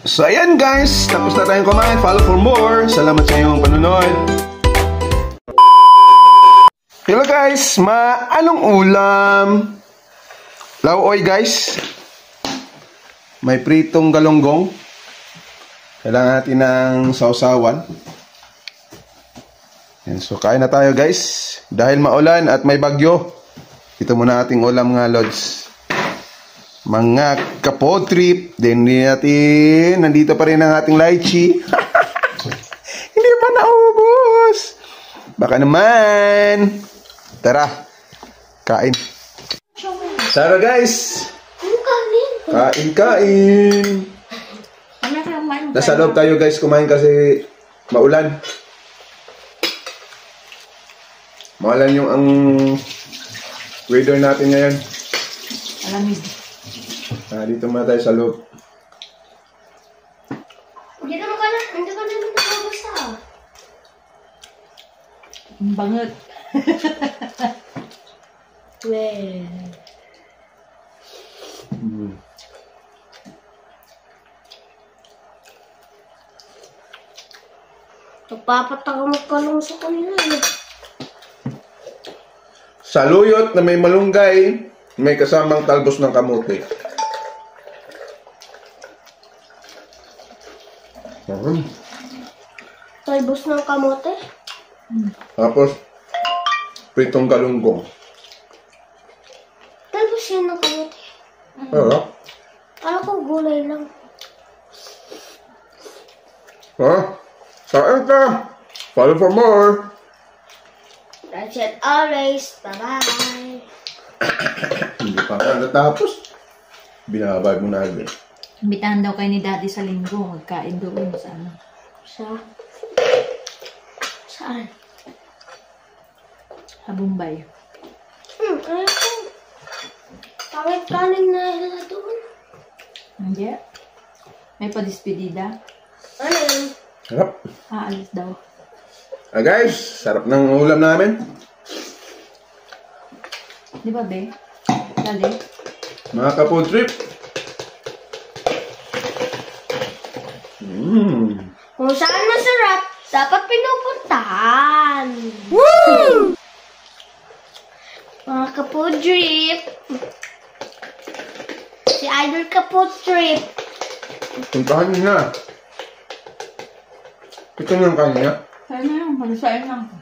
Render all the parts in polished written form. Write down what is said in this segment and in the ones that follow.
So ayan guys, tapos na tayong kumain. Follow for more. Salamat sa iyong panonood. Hello guys, anong ulam? Lauoy guys. May pritong galonggong. Kailangan natin ng sausawan. Yan, so kain na tayo guys. Dahil maulan at may bagyo, ito muna ating ulam nga lods. Mga kapotrip. Then natin, nandito pa rin ang ating lychee. Hindi pa naubos. Baka naman. Tara, kain. Tara guys. Kain. Nasa loob tayo guys kumain kasi maulan. Maulan yung ang weather natin ngayon. Alamig. Dito muna tayo sa loob. Hindi ka na nakabasa. Ang bangot. Well. Nagpapatakot ka lang sa kanila eh. Saluyot na may malunggay, may kasamang talbos ng kamote. Talbos ng kamote? Tapos, pritong galunggong. Talbos yan ng kamote. Ano? Ko gulay lang. Kain ka! Follow for more! That's it always. Bye-bye. Hindi pa ka natapos. Binabag mo na agad. Imbitahan daw kayo ni Daddy sa linggo. Magkain doon sa ano. Saan? Sa Bombay. Ayoko. Pangit kanin na hila doon. Hindi. May padispedida. Ano yun? Sarap. Aalis daw. Guys, sarap ng ulam namin. Di ba, be? Daddy? Mga ka-food trip. Kung saan masarap, dapat pinupuntahan. Woo! Mga ka-food trip. Si Idol ka-food trip. Puntahan niyo na. Ito na ang kanina. Saan na yun? Pag-sain na ako.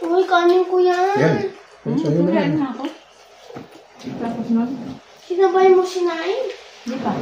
Uy, kanin ko yan. Yan. Sa'yo na yan. Pag-sain na ako. Tapos nun? Sinabay mo sinain? Di ba?